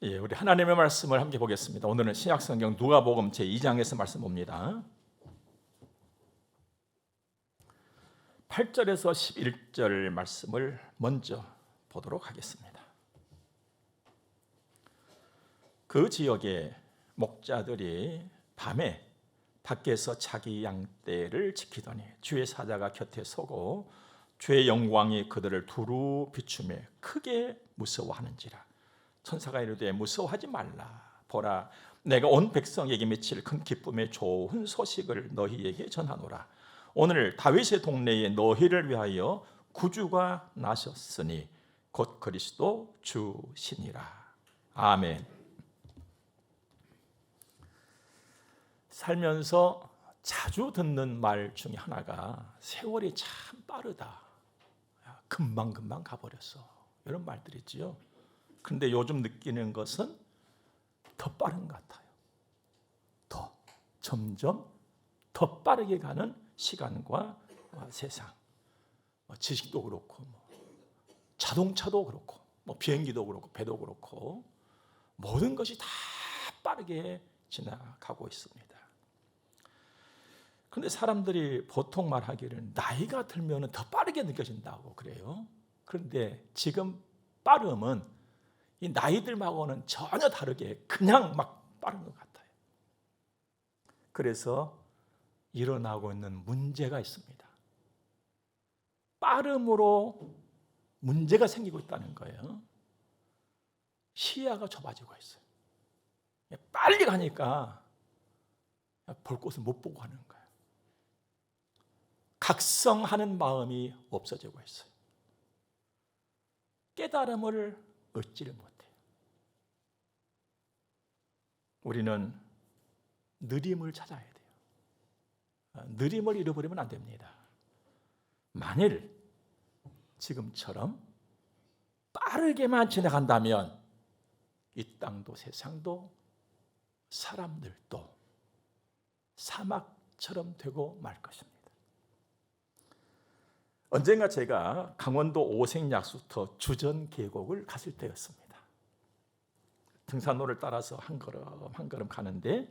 예, 우리 하나님의 말씀을 함께 보겠습니다. 오늘은 신약성경 누가복음 제2장에서 말씀 봅니다. 8절에서 11절 말씀을 먼저 보도록 하겠습니다. 그 지역의 목자들이 밤에 밖에서 자기 양떼를 지키더니 주의 사자가 곁에 서고 주의 영광이 그들을 두루 비추며 크게 무서워하는지라. 천사가 이르되 무서워하지 말라. 보라, 내가 온 백성에게 미칠 큰 기쁨의 좋은 소식을 너희에게 전하노라. 오늘 다윗의 동네에 너희를 위하여 구주가 나셨으니 곧 그리스도 주시니라. 아멘. 살면서 자주 듣는 말 중에 하나가 세월이 참 빠르다, 금방금방 가버렸어, 이런 말들이 있지요. 그런데 요즘 느끼는 것은 더 빠른 것 같아요. 점점 더 빠르게 가는 시간과 세상. 지식도 그렇고 자동차도 그렇고 비행기도 그렇고 배도 그렇고 모든 것이 다 빠르게 지나가고 있습니다. 그런데 사람들이 보통 말하기를 나이가 들면 더 빠르게 느껴진다고 그래요. 그런데 지금 빠름은 이 나이들하고는 전혀 다르게 그냥 막 빠른 것 같아요. 그래서 일어나고 있는 문제가 있습니다. 빠름으로 문제가 생기고 있다는 거예요. 시야가 좁아지고 있어요. 빨리 가니까 볼 곳을 못 보고 하는 거예요. 각성하는 마음이 없어지고 있어요. 깨달음을 얻지를 못해요. 우리는 느림을 찾아야 돼요. 느림을 잃어버리면 안 됩니다. 만일 지금처럼 빠르게만 지나간다면 이 땅도 세상도 사람들도 사막처럼 되고 말 것입니다. 언젠가 제가 강원도 오색약수터 주전 계곡을 갔을 때였습니다. 등산로를 따라서 한 걸음 한 걸음 가는데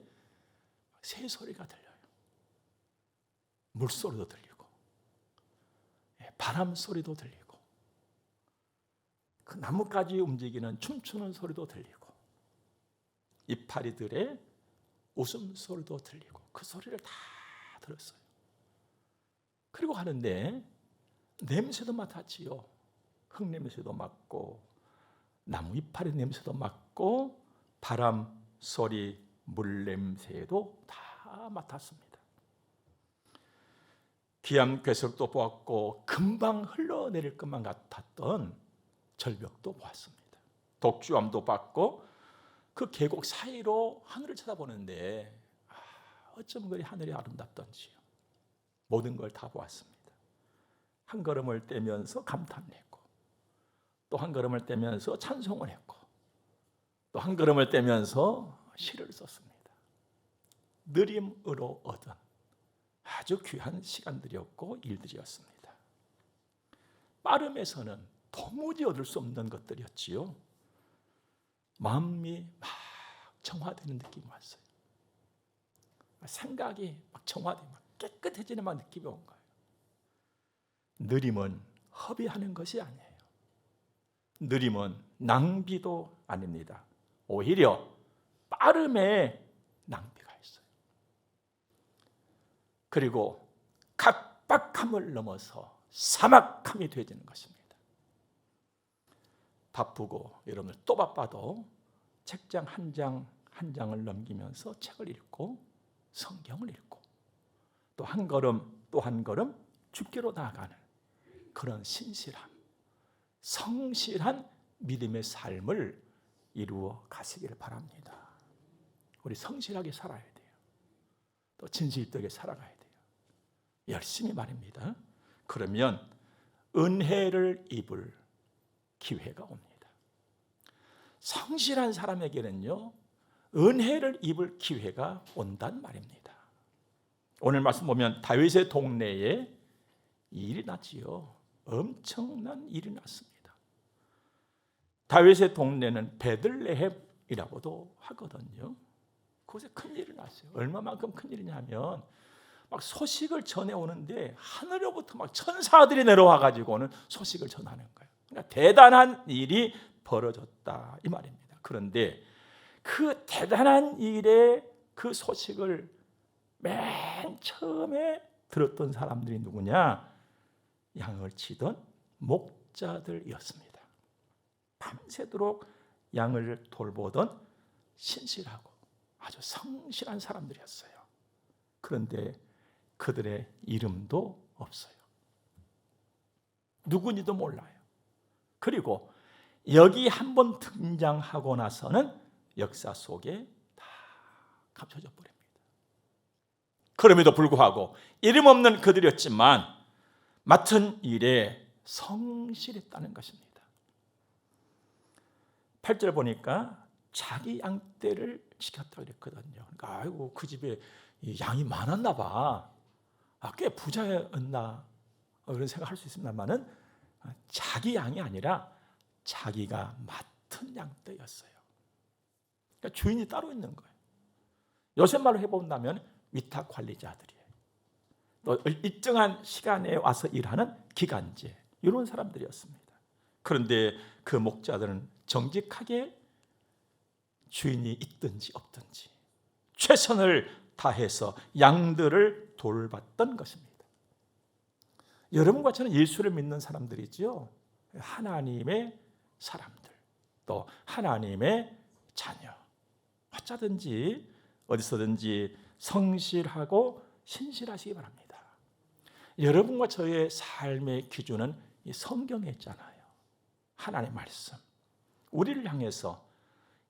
새소리가 들려요. 물소리도 들리고 바람 소리도 들리고 그 나뭇가지 움직이는 춤추는 소리도 들리고 이파리들의 웃음소리도 들리고 그 소리를 다 들었어요. 그리고 가는데 냄새도 맡았지요. 흙냄새도 맡고 나무 이파리 냄새도 맡고 바람 소리, 물 냄새도 다 맡았습니다. 기암 괴석도 보았고 금방 흘러내릴 것만 같았던 절벽도 보았습니다. 독주암도 봤고 그 계곡 사이로 하늘을 쳐다보는데 어쩜 그리 하늘이 아름답던지요. 모든 걸 다 보았습니다. 한 걸음을 떼면서 감탄했고 또 한 걸음을 떼면서 찬송을 했고 또 한 걸음을 떼면서 시를 썼습니다. 느림으로 얻은 아주 귀한 시간들이었고 일들이었습니다. 빠름에서는 도무지 얻을 수 없는 것들이었지요. 마음이 막 정화되는 느낌이 왔어요. 생각이 막 정화되고 깨끗해지는 막 느낌이 온 거예요. 느림은 허비하는 것이 아니에요. 느림은 낭비도 아닙니다. 오히려 빠름에 낭비가 있어요. 그리고 각박함을 넘어서 사막함이 되어지는 것입니다. 바쁘고 여러분들 또 바빠도 책장 한 장 한 장을 넘기면서 책을 읽고 성경을 읽고 또 한 걸음 또 한 걸음 주께로 나아가는 그런 신실함, 성실한 믿음의 삶을 이루어 가시기를 바랍니다. 우리 성실하게 살아야 돼요. 또 진실되게 살아가야 돼요. 열심히 말입니다. 그러면 은혜를 입을 기회가 옵니다. 성실한 사람에게는요, 은혜를 입을 기회가 온단 말입니다. 오늘 말씀 보면 다윗의 동네에 일이 났지요. 엄청난 일이 났습니다. 다윗의 동네는 베들레헴 일이라고도 하거든요. 그곳에 큰일이 났어요. 얼마만큼 큰일이냐면 막 소식을 전해오는데 하늘로부터 막 천사들이 내려와 가지고는 소식을 전하는 거예요. 그러니까 대단한 일이 벌어졌다 이 말입니다. 그런데 그 대단한 일의 그 소식을 맨 처음에 들었던 사람들이 누구냐? 양을 치던 목자들이었습니다. 밤새도록 양을 돌보던 신실하고 아주 성실한 사람들이었어요. 그런데 그들의 이름도 없어요. 누군지도 몰라요. 그리고 여기 한번 등장하고 나서는 역사 속에 다 감춰져 버립니다. 그럼에도 불구하고 이름 없는 그들이었지만 맡은 일에 성실했다는 것입니다. 8절 보니까 자기 양떼를 지켰다고 그랬거든요. 그러니까 아이고 그 집에 양이 많았나 봐. 꽤 부자였나 그런 생각할 수 있습니다만은 자기 양이 아니라 자기가 맡은 양떼였어요. 그러니까 주인이 따로 있는 거예요. 요새 말로 해본다면 위탁 관리자들이에요. 또 일정한 시간에 와서 일하는 기간제 이런 사람들이었습니다. 그런데 그 목자들은 정직하게 주인이 있든지 없든지 최선을 다해서 양들을 돌봤던 것입니다. 여러분과 저는 예수를 믿는 사람들이죠. 하나님의 사람들, 또 하나님의 자녀. 어쩌든지 어디서든지 성실하고 신실하시기 바랍니다. 여러분과 저의 삶의 기준은 이 성경에 있잖아요. 하나님의 말씀. 우리를 향해서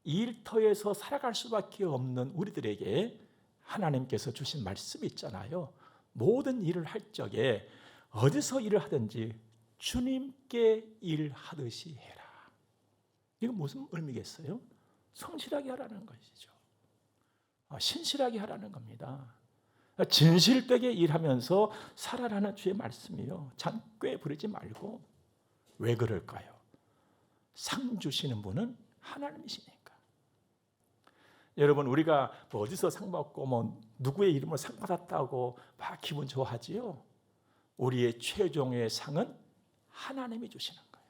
이 일터에서 살아갈 수밖에 없는 우리들에게 하나님께서 주신 말씀이 있잖아요. 모든 일을 할 적에 어디서 일을 하든지 주님께 일하듯이 해라. 이건 무슨 의미겠어요? 성실하게 하라는 것이죠. 신실하게 하라는 겁니다. 진실되게 일하면서 살아라는 주의 말씀이요. 장꾀 부리지 말고. 왜 그럴까요? 상 주시는 분은 하나님이시니까. 여러분 우리가 어디서 상 받고 누구의 이름으로 상 받았다고 막 기분 좋아하지요? 우리의 최종의 상은 하나님이 주시는 거예요.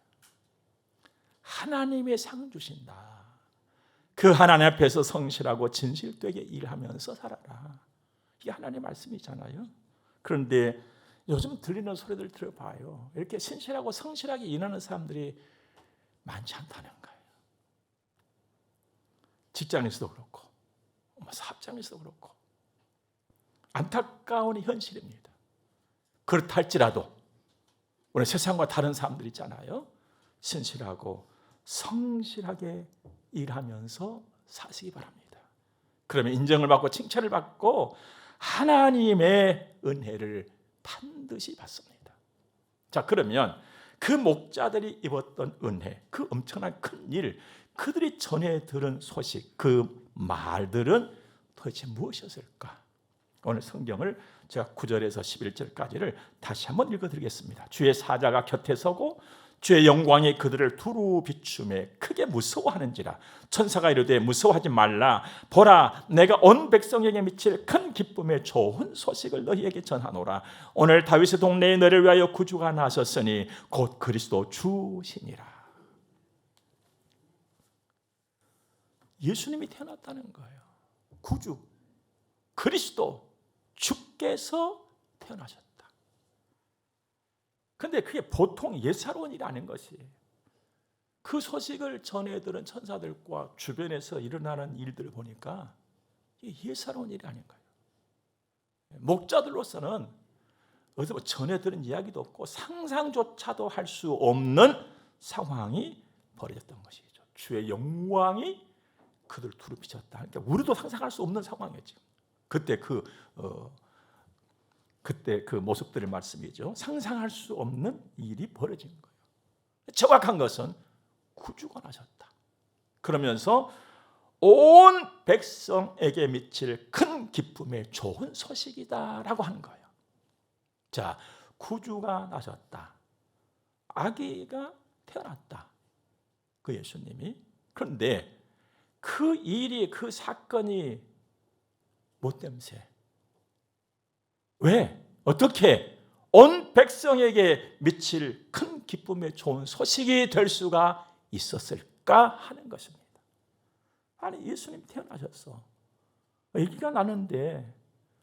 하나님의 상 주신다. 그 하나님 앞에서 성실하고 진실되게 일하면서 살아라. 이게 하나님의 말씀이잖아요. 그런데 요즘 들리는 소리들 들어봐요. 이렇게 신실하고 성실하게 일하는 사람들이 많지 않다는 거예요. 직장에서도 그렇고 사업장에서도 그렇고 안타까운 현실입니다. 그렇다 할지라도 우리 세상과 다른 사람들 있잖아요. 신실하고 성실하게 일하면서 사시기 바랍니다. 그러면 인정을 받고 칭찬을 받고 하나님의 은혜를 반드시 받습니다. 자, 그러면 그 목자들이 입었던 은혜, 그 엄청난 큰 일, 그들이 전해 들은 소식, 그 말들은 도대체 무엇이었을까? 오늘 성경을 제가 9절에서 11절까지를 다시 한번 읽어드리겠습니다. 주의 사자가 곁에 서고 주의 영광이 그들을 두루 비추매 크게 무서워하는지라. 천사가 이르되 무서워하지 말라. 보라, 내가 온 백성에게 미칠 큰 기쁨의 좋은 소식을 너희에게 전하노라. 오늘 다윗의 동네에 너를 위하여 구주가 나셨으니 곧 그리스도 주시니라. 예수님이 태어났다는 거예요. 구주, 그리스도, 주께서 태어나셨다. 그런데 그게 보통 예사로운 일이 아닌 것이에요. 그 소식을 전해들은 천사들과 주변에서 일어나는 일들을 보니까 이게 예사로운 일이 아닌 거예요. 목자들로서는 어디서 전해들은 이야기도 없고 상상조차도 할 수 없는 상황이 벌어졌던 것이죠. 주의 영광이 그들 두루 비쳤다. 그러니까 우리도 상상할 수 없는 상황이었죠. 그때 그 모습들의 말씀이죠. 상상할 수 없는 일이 벌어진 거예요. 정확한 것은 구주가 나셨다. 그러면서 온 백성에게 미칠 큰 기쁨의 좋은 소식이다라고 하는 거예요. 자, 구주가 나셨다. 아기가 태어났다. 그 예수님이. 그런데 그 일이, 그 사건이 못됨 새. 왜? 어떻게? 온 백성에게 미칠 큰 기쁨의 좋은 소식이 될 수가 있었을까 하는 것입니다. 아니, 예수님 태어나셨어. 아기가 나는데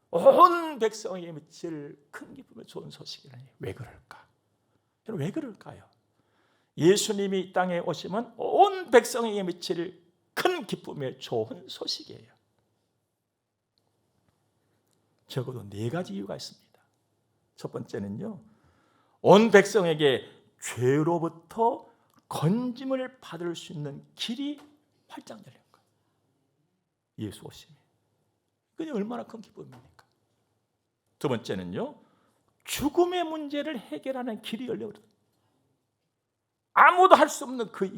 온 백성에게 미칠 큰 기쁨의 좋은 소식이라니 왜 그럴까? 왜 그럴까요? 예수님이 이 땅에 오시면 온 백성에게 미칠 큰 기쁨의 좋은 소식이에요. 적어도 4가지 이유가 있습니다. 첫 번째는요, 온 백성에게 죄로부터 건짐을 받을 수 있는 길이 활짝 열린 거예요. 예수 오심이. 그게 얼마나 큰 기쁨입니까? 두 번째는요, 죽음의 문제를 해결하는 길이 열려버렸어요. 아무도 할 수 없는 그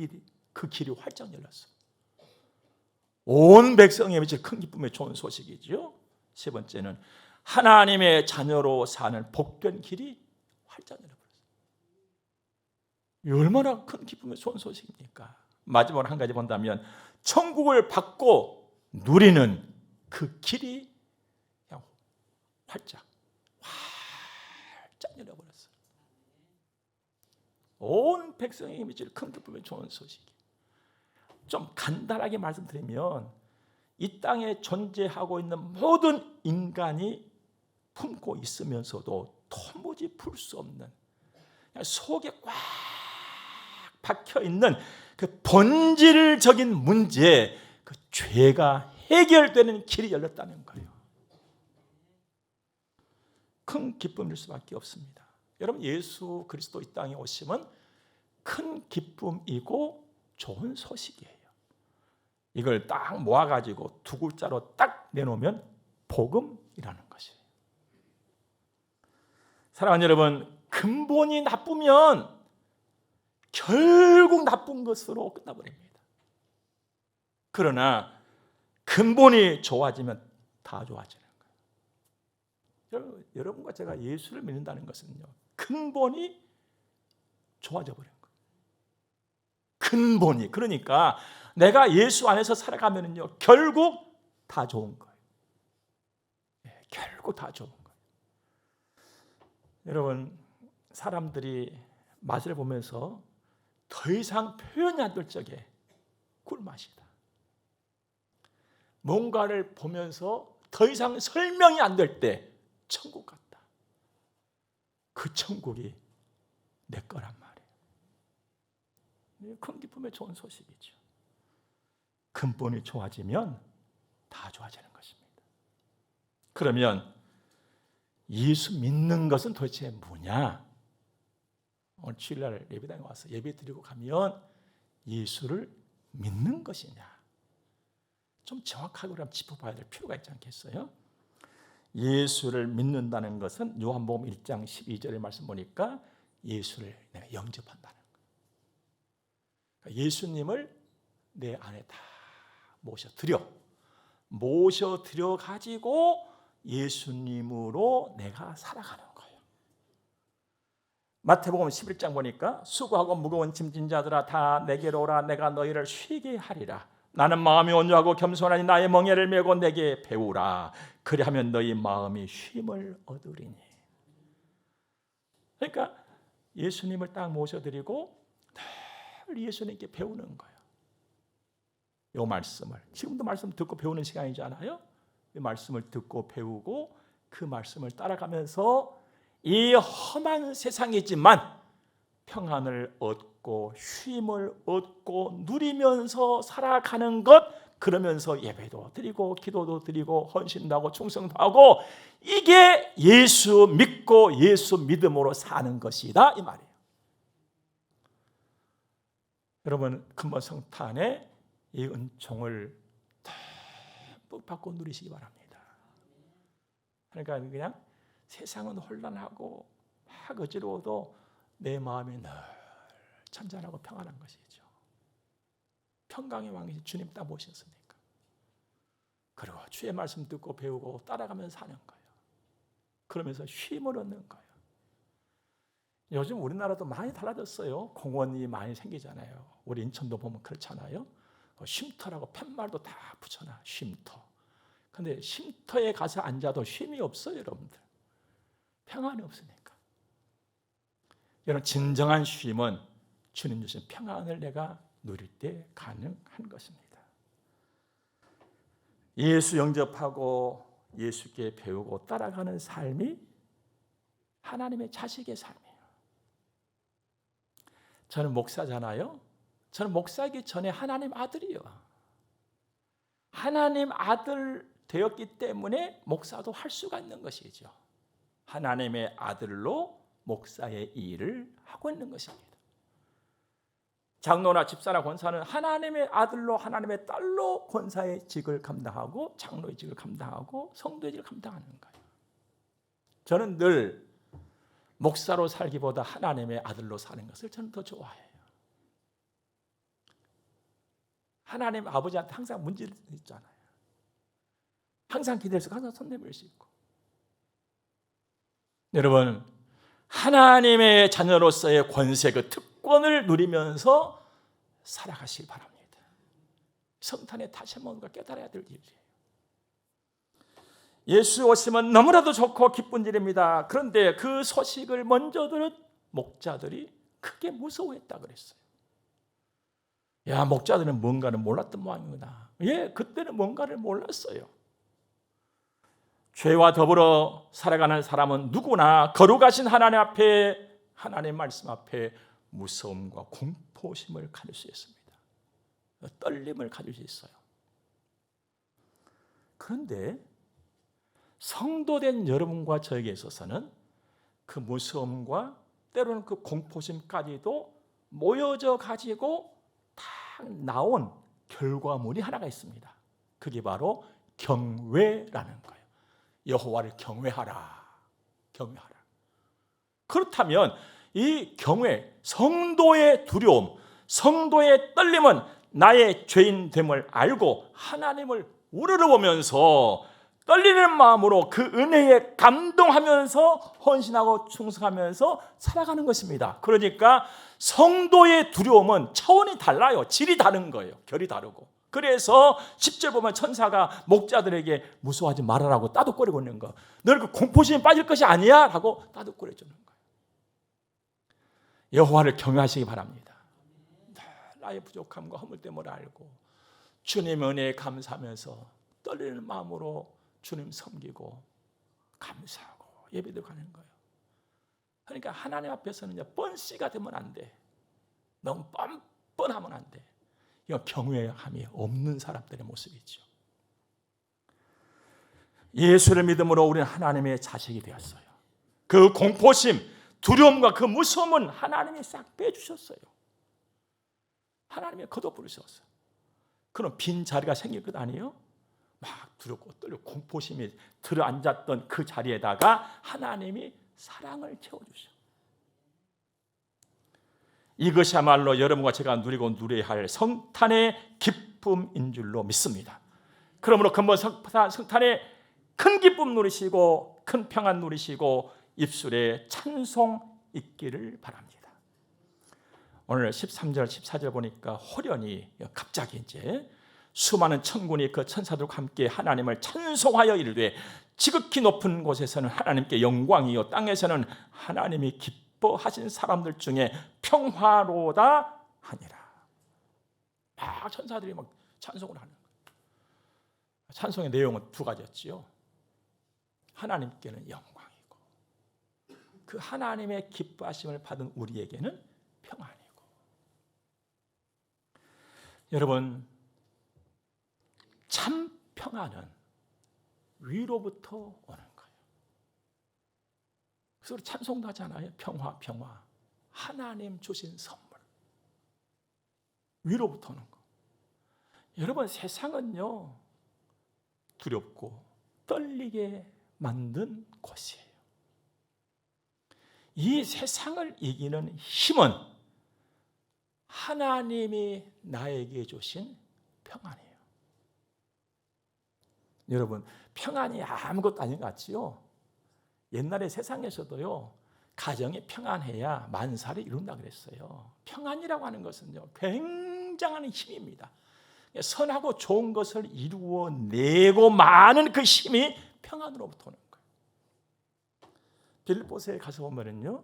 길이 활짝 열렸어요. 온 백성에 미칠 큰 기쁨의 좋은 소식이죠. 세 번째는 하나님의 자녀로 사는 복된 길이 활짝 열려버렸어요. 얼마나 큰 기쁨의 좋은 소식입니까? 마지막으로 한 가지 본다면 천국을 받고 누리는 그 길이 그냥 활짝 열려버렸어요. 온 백성에게 미칠 큰 기쁨의 좋은 소식이. 좀 간단하게 말씀드리면 이 땅에 존재하고 있는 모든 인간이 품고 있으면서도 도무지 풀 수 없는, 속에 꽉 박혀 있는 그 본질적인 문제, 그 죄가 해결되는 길이 열렸다는 거예요. 큰 기쁨일 수밖에 없습니다. 여러분, 예수 그리스도 이 땅에 오시면 큰 기쁨이고 좋은 소식이에요. 이걸 딱 모아가지고 2글자로 딱 내놓으면 복음이라는 것이에요. 사랑하는 여러분, 근본이 나쁘면 결국 나쁜 것으로 끝나버립니다. 그러나 근본이 좋아지면 다 좋아지는 거예요. 여러분과 제가 예수를 믿는다는 것은요, 근본이 좋아져 버린 거예요. 근본이. 그러니까 내가 예수 안에서 살아가면요, 결국 다 좋은 거예요. 결국 다 좋은 거예요. 여러분, 사람들이 맛을 보면서 더 이상 표현이 안 될 적에 꿀맛이다. 뭔가를 보면서 더 이상 설명이 안 될 때 천국 같다. 그 천국이 내 거란 말이에요. 큰 기쁨의 좋은 소식이죠. 근본이 좋아지면 다 좋아지는 것입니다. 그러면 예수 믿는 것은 도대체 뭐냐? 오늘 주일날 예배당에 와서 예배 드리고 가면 예수를 믿는 것이냐? 좀 정확하게 우리가 짚어봐야 될 필요가 있지 않겠어요? 예수를 믿는다는 것은 요한복음 1장 12절의 말씀 보니까 예수를 내가 영접한다는 거예요. 그러니까 예수님을 내 안에 다 모셔드려 가지고 예수님으로 내가 살아가는 거예요. 마태복음 11장 보니까 수고하고 무거운 짐진 자들아 다 내게로 오라 내가 너희를 쉬게 하리라. 나는 마음이 온유하고 겸손하니 나의 멍에를 메고 내게 배우라. 그리하면 너희 마음이 쉼을 얻으리니. 그러니까 예수님을 딱 모셔드리고 늘 예수님께 배우는 거예요. 이 말씀을 지금도 말씀 듣고 배우는 시간이잖아요. 이 말씀을 듣고 배우고 그 말씀을 따라가면서 이 험한 세상이지만 평안을 얻고 쉼을 얻고 누리면서 살아가는 것, 그러면서 예배도 드리고 기도도 드리고 헌신도 하고 충성도 하고, 이게 예수 믿고 예수 믿음으로 사는 것이다 이 말이에요. 여러분, 근본 성탄에 이 은총을 듬뿍 받고 누리시기 바랍니다. 그러니까 그냥 세상은 혼란하고 막 어지러워도 내 마음이 늘 찬찬하고 평안한 것이죠. 평강의 왕이신 주님 딱 모셨으니까. 그리고 주의 말씀 듣고 배우고 따라가면서 사는 거예요. 그러면서 쉼을 얻는 거예요. 요즘 우리나라도 많이 달라졌어요. 공원이 많이 생기잖아요. 우리 인천도 보면 그렇잖아요. 쉼터라고 팻말도 다 붙여놔. 쉼터. 근데 쉼터에 가서 앉아도 쉼이 없어요, 여러분들. 평안이 없으니까. 여러분, 진정한 쉼은 주님 주신 평안을 내가 누릴 때 가능한 것입니다. 예수 영접하고 예수께 배우고 따라가는 삶이 하나님의 자식의 삶이에요. 저는 목사잖아요. 저는 목사이기 전에 하나님 아들이요. 하나님 아들 되었기 때문에 목사도 할 수가 있는 것이죠. 하나님의 아들로 목사의 일을 하고 있는 것입니다. 장로나 집사나 권사는 하나님의 아들로 하나님의 딸로 권사의 직을 감당하고 장로의 직을 감당하고 성도의 직을 감당하는 거예요. 저는 늘 목사로 살기보다 하나님의 아들로 사는 것을 저는 더 좋아해요. 하나님 아버지한테 항상 문제를 있잖아요. 항상 기댈 수 있고 항상 손 내밀 수 있고. 여러분, 하나님의 자녀로서의 권세, 그 특권을 누리면서 살아가시기 바랍니다. 성탄에 다시 한번 우리가 깨달아야 될 일이에요. 예수 오시면 너무나도 좋고 기쁜 일입니다. 그런데 그 소식을 먼저 들은 목자들이 크게 무서워했다 그랬어요. 야, 목자들은 뭔가를 몰랐던 모양이구나. 예, 그때는 뭔가를 몰랐어요. 죄와 더불어 살아가는 사람은 누구나 거룩하신 하나님 앞에, 하나님의 말씀 앞에 무서움과 공포심을 가질 수 있습니다. 떨림을 가질 수 있어요. 그런데 성도된 여러분과 저에게 있어서는 그 무서움과 때로는 그 공포심까지도 모여져 가지고 딱 나온 결과물이 하나가 있습니다. 그게 바로 경외라는 거예요. 여호와를 경외하라. 경외하라. 그렇다면 이 경외, 성도의 두려움, 성도의 떨림은 나의 죄인됨을 알고 하나님을 우러러보면서 떨리는 마음으로 그 은혜에 감동하면서 헌신하고 충성하면서 살아가는 것입니다. 그러니까 성도의 두려움은 차원이 달라요. 질이 다른 거예요. 결이 다르고. 그래서 10절 보면 천사가 목자들에게 무서워하지 말아라고 따뜻거리고 있는 거. 너는 그 공포심에 빠질 것이 아니야 라고 따뜻거려 주는 거예요. 여호와를 경외하시기 바랍니다. 나의 부족함과 허물됨을 알고 주님의 은혜에 감사하면서 떨리는 마음으로 주님 섬기고 감사하고 예배도 가는 거예요. 그러니까 하나님 앞에서는 뻔씨가 되면 안 돼. 너무 뻔뻔하면 안 돼. 이건 경외함이 없는 사람들의 모습이죠. 예수를 믿음으로 우리는 하나님의 자식이 되었어요. 그 공포심, 두려움과 그 무서움은 하나님이 싹 빼주셨어요. 하나님이 걷어버리셨어요. 그럼 빈 자리가 생길 것 아니에요? 막 두렵고 떨리고 공포심이 들어앉았던 그 자리에다가 하나님이 사랑을 채워주셔. 이것이야말로 여러분과 제가 누리고 누려야 할 성탄의 기쁨인 줄로 믿습니다. 그러므로 근본 성탄의 큰 기쁨 누리시고 큰 평안 누리시고 입술에 찬송 있기를 바랍니다. 오늘 13절 14절 보니까 호련히 갑자기 이제 수많은 천군이 그 천사들과 함께 하나님을 찬송하여 이르되 지극히 높은 곳에서는 하나님께 영광이요 땅에서는 하나님이 기뻐하신 사람들 중에 평화로다 하니라. 막 천사들이 막 찬송을 하는 거예요. 찬송의 내용은 두 가지였지요. 하나님께는 영광이고 그 하나님의 기뻐하심을 받은 우리에게는 평안이고. 여러분, 참 평안은 위로부터 오는 거예요. 그래서 우리 찬송도 하잖아요. 평화, 평화. 하나님 주신 선물. 위로부터 오는 거. 여러분, 세상은요, 두렵고 떨리게 만든 곳이에요. 이 세상을 이기는 힘은 하나님이 나에게 주신 평안이에요. 여러분, 평안이 아무것도 아닌 것 같지요? 옛날에 세상에서도요, 가정이 평안해야 만사를 이룬다 그랬어요. 평안이라고 하는 것은요, 굉장한 힘입니다. 선하고 좋은 것을 이루어내고 많은 그 힘이 평안으로부터 오는 거예요. 빌립보서에 가서 보면은요,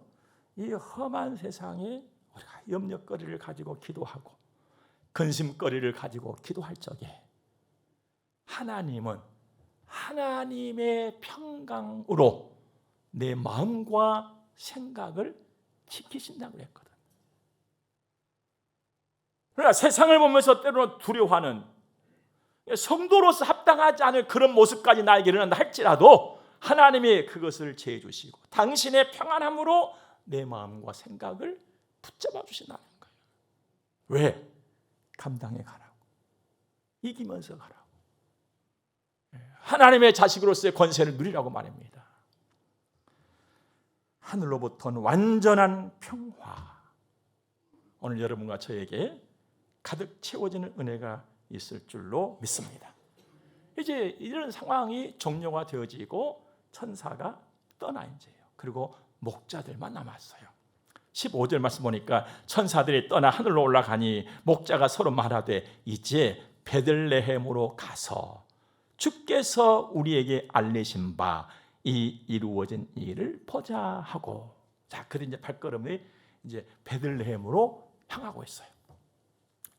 이 험한 세상에 우리가 염려거리를 가지고 기도하고 근심거리를 가지고 기도할 적에 하나님은 하나님의 평강으로 내 마음과 생각을 지키신다고 그랬거든. 그러나 세상을 보면서 때로는 두려워하는, 성도로서 합당하지 않을 그런 모습까지 나에게 일어난다 할지라도 하나님이 그것을 제해 주시고 당신의 평안함으로 내 마음과 생각을 붙잡아 주신다는 거예요. 왜? 감당해 가라고, 이기면서 가라고, 하나님의 자식으로서의 권세를 누리라고 말입니다. 하늘로부터는 완전한 평화, 오늘 여러분과 저에게 가득 채워지는 은혜가 있을 줄로 믿습니다. 이제 이런 상황이 종료가 되어지고 천사가 떠나 이제요. 그리고 목자들만 남았어요. 15절 말씀 보니까 천사들이 떠나 하늘로 올라가니 목자가 서로 말하되 이제 베들레헴으로 가서 주께서 우리에게 알리신 바 이 이루어진 일을 보자 하고, 자, 그들 이제 발걸음이 이제 베들레헴으로 향하고 있어요.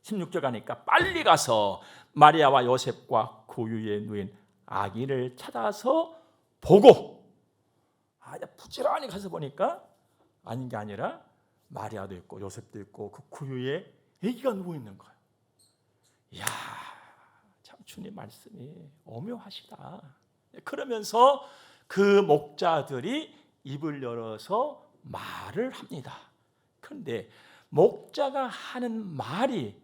16절 가니까 빨리 가서 마리아와 요셉과 고유에 누인 아기를 찾아서 보고, 부지런히 가서 보니까 아닌 게 아니라 마리아도 있고 요셉도 있고 그 구유에 아기가 누워 있는 거예요. 이야, 참 주님 말씀이 오묘하시다. 그러면서 그 목자들이 입을 열어서 말을 합니다. 그런데 목자가 하는 말이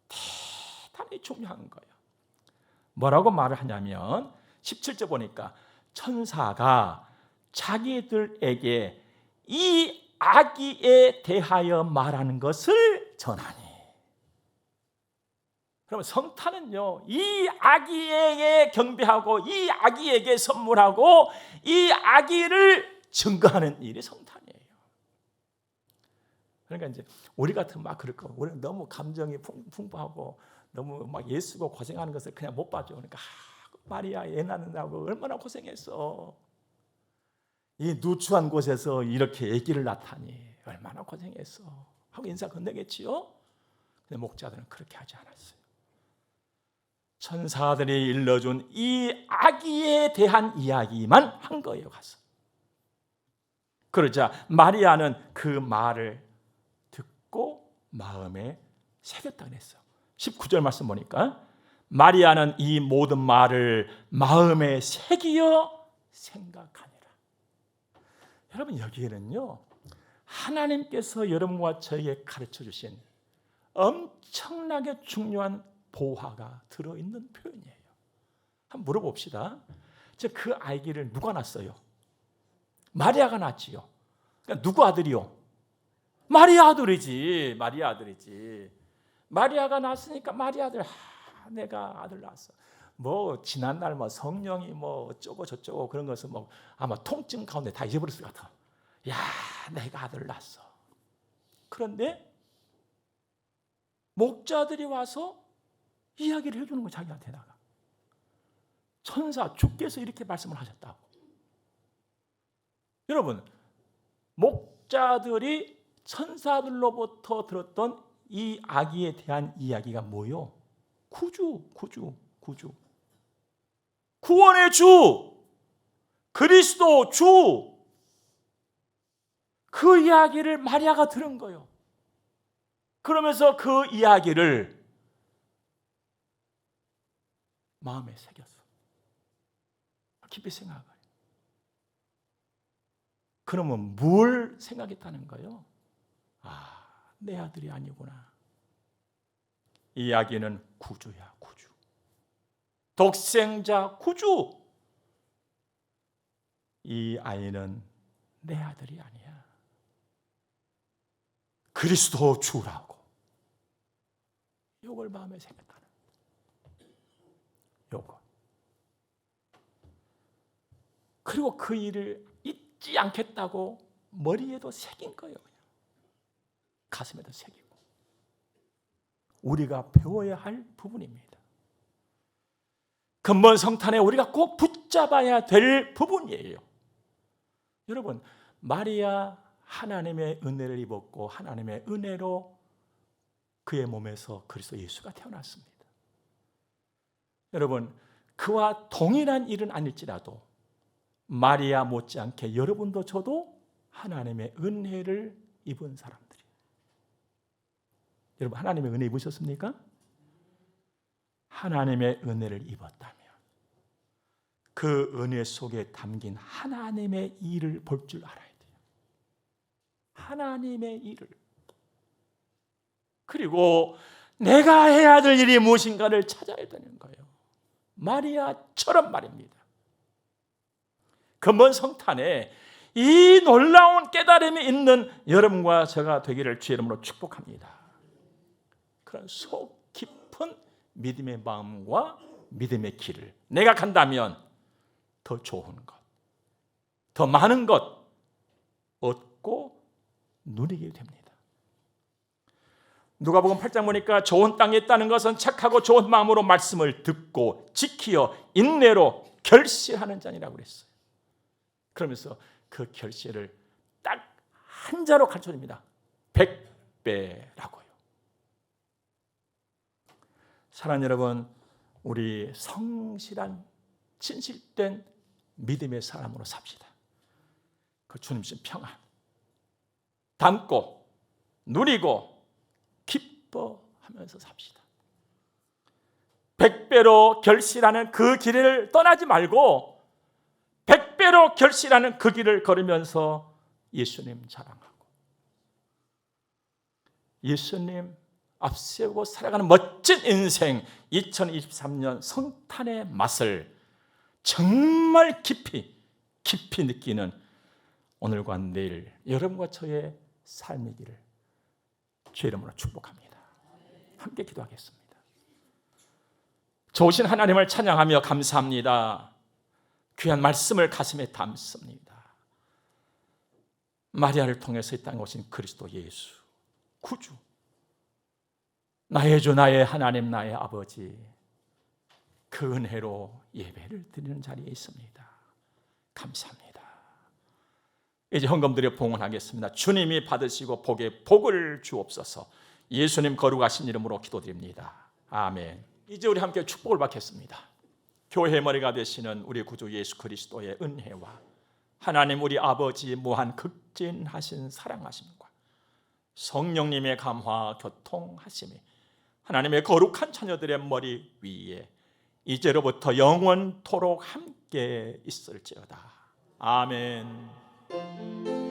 대단히 중요한 거예요. 뭐라고 말을 하냐면 17절 보니까 천사가 자기들에게 이 아기에 대하여 말하는 것을 전하니. 그러면 성탄은요, 이 아기에게 경배하고 이 아기에게 선물하고 이 아기를 증거하는 일이 성탄이에요. 그러니까 이제 우리 같은 막 그럴 거, 우리는 너무 감정이 풍부하고 너무 막 예수고 고생하는 것을 그냥 못 봐줘. 그러니까 마리아 애 낳는다고 얼마나 고생했어. 이 누추한 곳에서 이렇게 아기를 낳다니 얼마나 고생했어 하고 인사 건네겠지요. 근데 목자들은 그렇게 하지 않았어요. 천사들이 일러준 이 아기에 대한 이야기만 한 거예요. 가서. 그러자 마리아는 그 말을 듣고 마음에 새겼다 그랬어요. 19절 말씀 보니까 마리아는 이 모든 말을 마음에 새기어 생각하니라. 여러분, 여기에는요, 하나님께서 여러분과 저에게 가르쳐 주신 엄청나게 중요한 보화가 들어있는 표현이에요. 한번 물어봅시다. 그 아기를 누가 낳았어요? 마리아가 낳았지요. 그러니까 누구 아들이요? 마리아 아들이지. 마리아 아들이지. 마리아가 낳았으니까 마리아 아들, 내가 아들 낳았어. 뭐 지난날 뭐 성령이 뭐 어쩌고 저쩌고 그런 것은 뭐 아마 통증 가운데 다 잊어버렸을 것 같아. 야, 내가 아들 낳았어. 그런데 목자들이 와서 이야기를 해주는 거예요. 자기한테다가. 천사 주께서 이렇게 말씀을 하셨다고. 여러분, 목자들이 천사들로부터 들었던 이 아기에 대한 이야기가 뭐요? 구주. 구원의 주, 그리스도 주. 그 이야기를 마리아가 들은 거예요. 그러면서 그 이야기를 마음에 새겼어. 깊이 생각을. 그러면 뭘 생각했다는 거예요? 내 아들이 아니구나. 이 아기는 구주야, 구주. 독생자 구주. 이 아이는 내 아들이 아니야. 그리스도 주라고. 이걸 마음에 새겼다는 거예요. 요거. 그리고 그 일을 잊지 않겠다고 머리에도 새긴 거예요. 그냥. 가슴에도 새기고. 우리가 배워야 할 부분입니다. 근본 성탄에 우리가 꼭 붙잡아야 될 부분이에요. 여러분, 마리아 하나님의 은혜를 입었고 하나님의 은혜로 그의 몸에서 그리스도 예수가 태어났습니다. 여러분, 그와 동일한 일은 아닐지라도 마리아 못지않게 여러분도 저도 하나님의 은혜를 입은 사람들이에요. 여러분, 하나님의 은혜 입으셨습니까? 하나님의 은혜를 입었다면 그 은혜 속에 담긴 하나님의 일을 볼 줄 알아야 돼요. 하나님의 일을. 그리고 내가 해야 될 일이 무엇인가를 찾아야 되는 거예요. 마리아처럼 말입니다. 근본 성탄에 이 놀라운 깨달음이 있는 여러분과 제가 되기를 주의 이름으로 축복합니다. 그런 속 깊은 믿음의 마음과 믿음의 길을 내가 간다면 더 좋은 것, 더 많은 것 얻고 누리게 됩니다. 누가복음 8장 보니까 좋은 땅에 있다는 것은 착하고 좋은 마음으로 말씀을 듣고 지키어 인내로 결실하는 자니라고 그랬어요. 그러면서 그 결실을 딱 한 자로 가르쳐줍니다. 100배라고요. 사랑하는 여러분, 우리 성실한 진실된 믿음의 사람으로 삽시다. 그 주님 주신 평안 담고 누리고 기뻐하면서 삽시다. 100배로 결실하는 그 길을 떠나지 말고 100배로 결실하는 그 길을 걸으면서 예수님 자랑하고 예수님 앞세우고 살아가는 멋진 인생 2023년 성탄의 맛을 정말 깊이 느끼는 오늘과 내일 여러분과 저의 삶이기를 주의 이름으로 축복합니다. 함께 기도하겠습니다. 좋으신 하나님을 찬양하며 감사합니다. 귀한 말씀을 가슴에 담습니다. 마리아를 통해서 이 땅에 오신 그리스도 예수 구주, 나의 주 나의 하나님 나의 아버지, 그 은혜로 예배를 드리는 자리에 있습니다. 감사합니다. 이제 헌금드려 봉헌하겠습니다. 주님이 받으시고 복에 복을 주옵소서. 예수님 거룩하신 이름으로 기도드립니다. 아멘. 이제 우리 함께 축복을 받겠습니다. 교회의 머리가 되시는 우리 구주 예수 그리스도의 은혜와 하나님 우리 아버지 무한 극진하신 사랑하심과 성령님의 감화 교통하심이 하나님의 거룩한 자녀들의 머리 위에 이제로부터 영원토록 함께 있을지어다. 아멘.